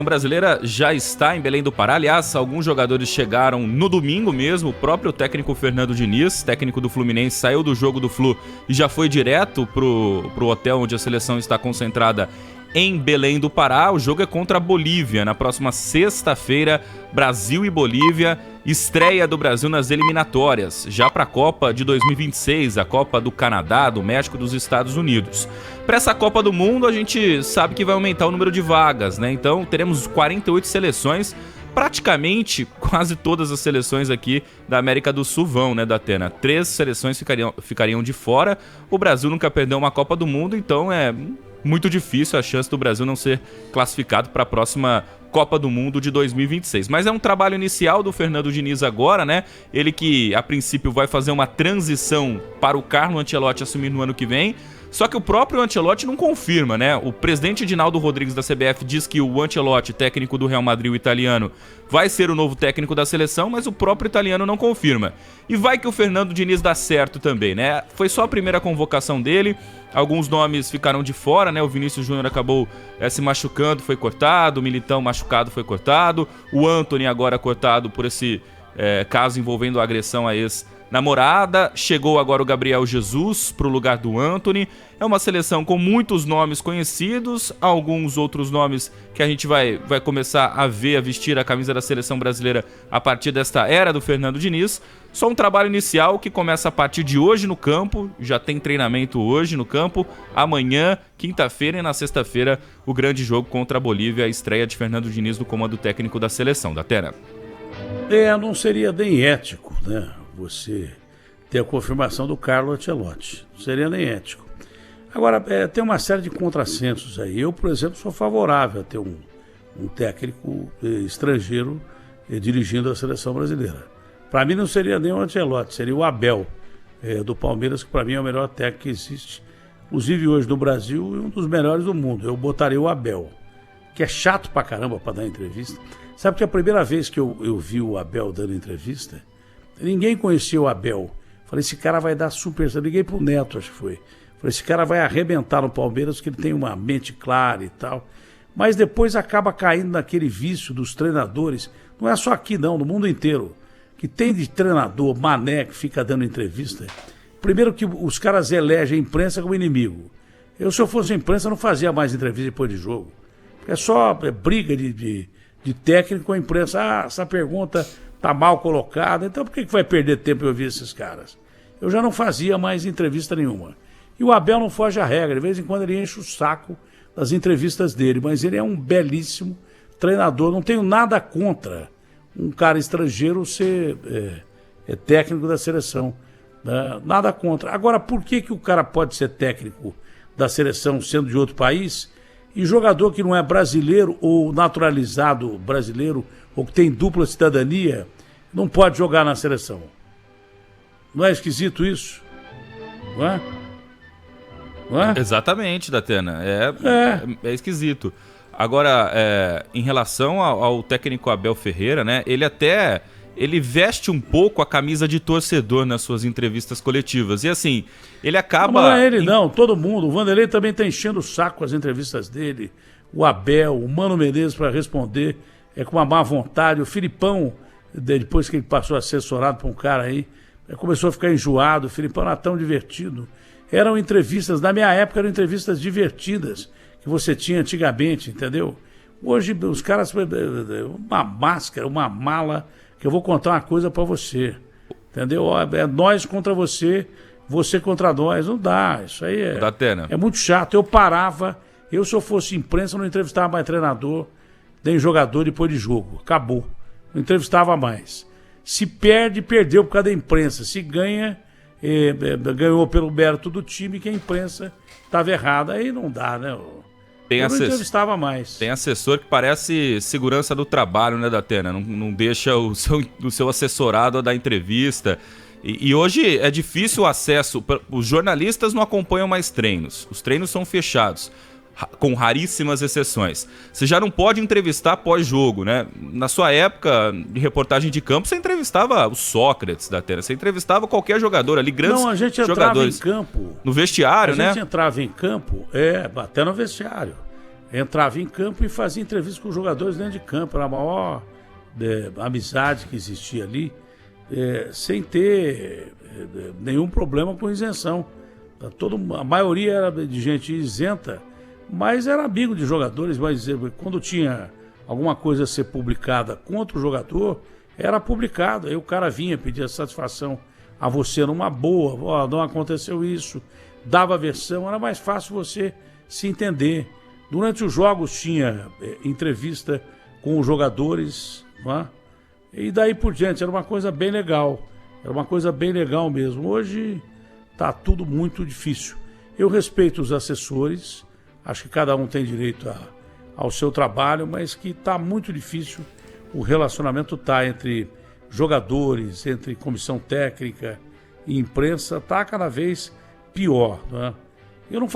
Brasileira já está em Belém do Pará. Aliás, alguns jogadores chegaram no domingo mesmo. O próprio técnico Fernando Diniz, técnico do Fluminense, saiu do jogo do Flu e já foi direto pro hotel onde a seleção está concentrada em Belém do Pará. O jogo é contra a Bolívia na próxima sexta-feira. Brasil e Bolívia, estreia do Brasil nas eliminatórias, já para a Copa de 2026, a Copa do Canadá, do México e dos Estados Unidos. Para essa Copa do Mundo, a gente sabe que vai aumentar o número de vagas, né? Então teremos 48 seleções, praticamente quase todas as seleções aqui da América do Sul vão, né, Datena? 3 seleções ficariam de fora. O Brasil nunca perdeu uma Copa do Mundo, então é muito difícil a chance do Brasil não ser classificado para a próxima Copa do Mundo de 2026. Mas é um trabalho inicial do Fernando Diniz agora, né? Ele que, a princípio, vai fazer uma transição para o Carlo Ancelotti assumir no ano que vem. Só que o próprio Ancelotti não confirma, né? O presidente Edinaldo Rodrigues da CBF diz que o Ancelotti, técnico do Real Madrid, o italiano, vai ser o novo técnico da seleção, mas o próprio italiano não confirma. E vai que o Fernando Diniz dá certo também, né? Foi só a primeira convocação dele, alguns nomes ficaram de fora, né? O Vinícius Júnior acabou se machucando, foi cortado, o Militão machucado, foi cortado, o Antony agora cortado por esse caso envolvendo a agressão a ex-namorada. Chegou agora o Gabriel Jesus para o lugar do Antony. É uma seleção com muitos nomes conhecidos, alguns outros nomes que a gente vai começar a ver, a vestir a camisa da seleção brasileira a partir desta era do Fernando Diniz. Só um trabalho inicial que começa a partir de hoje no campo, já tem treinamento hoje no campo, amanhã, quinta-feira e na sexta-feira o grande jogo contra a Bolívia, a estreia de Fernando Diniz no comando técnico da seleção. Datena. Não seria nem ético, né? Você ter a confirmação do Carlo Ancelotti. Não seria nem ético. Agora, tem uma série de contrassensos aí. Eu, por exemplo, sou favorável a ter um técnico estrangeiro dirigindo a seleção brasileira. Para mim não seria nem o Ancelotti, seria o Abel do Palmeiras, que para mim é o melhor técnico que existe. Inclusive hoje no Brasil, é um dos melhores do mundo. Eu botaria o Abel, que é chato pra caramba para dar entrevista. Sabe que a primeira vez que eu vi o Abel dando entrevista, ninguém conhecia o Abel. Falei, esse cara vai dar super... Eu liguei pro Neto, acho que foi. Falei, esse cara vai arrebentar no Palmeiras, porque ele tem uma mente clara e tal. Mas depois acaba caindo naquele vício dos treinadores. Não é só aqui não, no mundo inteiro. Que tem de treinador, mané, que fica dando entrevista. Primeiro que os caras elegem a imprensa como inimigo. Se eu fosse a imprensa, não fazia mais entrevista depois de jogo. Porque é só briga de técnico com a imprensa. Essa pergunta tá mal colocada, então por que vai perder tempo eu ouvir esses caras? Eu já não fazia mais entrevista nenhuma. E o Abel não foge à regra, de vez em quando ele enche o saco das entrevistas dele, mas ele é um belíssimo treinador, não tenho nada contra um cara estrangeiro ser técnico da seleção, né? Nada contra. Agora, por que o cara pode ser técnico da seleção sendo de outro país e jogador que não é brasileiro ou naturalizado brasileiro ou que tem dupla cidadania, não pode jogar na seleção? Não é esquisito isso? Não é? Não é? Exatamente, Datena. É esquisito. Agora, em relação ao técnico Abel Ferreira, né? Ele veste um pouco a camisa de torcedor nas suas entrevistas coletivas. E assim, ele acaba... Não é ele não, todo mundo. O Vanderlei também está enchendo o saco com as entrevistas dele. O Abel, o Mano Menezes para responder com uma má vontade. O Filipão, depois que ele passou a ser assessorado por um cara aí, começou a ficar enjoado. O Filipão era tão divertido. Eram entrevistas, na minha época, eram entrevistas divertidas que você tinha antigamente, entendeu? Hoje os caras, uma máscara, uma mala, que eu vou contar uma coisa pra você, entendeu? É nós contra você, você contra nós, não dá, isso aí é muito chato. Eu parava, se eu fosse imprensa, não entrevistava mais treinador, nem jogador depois de jogo, acabou, não entrevistava mais. Se perde, perdeu por causa da imprensa, se ganha, ganhou pelo mérito do time, que a imprensa estava errada, aí não dá, né? Eu não entrevistava mais. Tem assessor que parece segurança do trabalho, né, Datena? Não deixa o seu assessorado a dar entrevista. E hoje é difícil o acesso. Os jornalistas não acompanham mais treinos. Os treinos são fechados, com raríssimas exceções. Você já não pode entrevistar pós-jogo, né? Na sua época de reportagem de campo, você entrevistava o Sócrates, Datena. Você entrevistava qualquer jogador ali, grandes jogadores. Não, a gente entrava em campo. No vestiário, né? A gente entrava em campo, até no vestiário. entrava em campo e fazia entrevista com os jogadores dentro de campo. Era a maior amizade que existia ali, sem ter nenhum problema com isenção. A maioria era de gente isenta, mas era amigo de jogadores. Mas quando tinha alguma coisa a ser publicada contra o jogador, era publicado. Aí o cara vinha pedir satisfação a você numa boa. Não aconteceu isso. Dava a versão, era mais fácil você se entender. Durante os jogos tinha entrevista com os jogadores, não é? E daí por diante, era uma coisa bem legal. Era uma coisa bem legal mesmo. Hoje está tudo muito difícil. Eu respeito os assessores, acho que cada um tem direito ao seu trabalho, mas que está muito difícil. O relacionamento está entre jogadores, entre comissão técnica e imprensa, está cada vez pior, não é? Eu não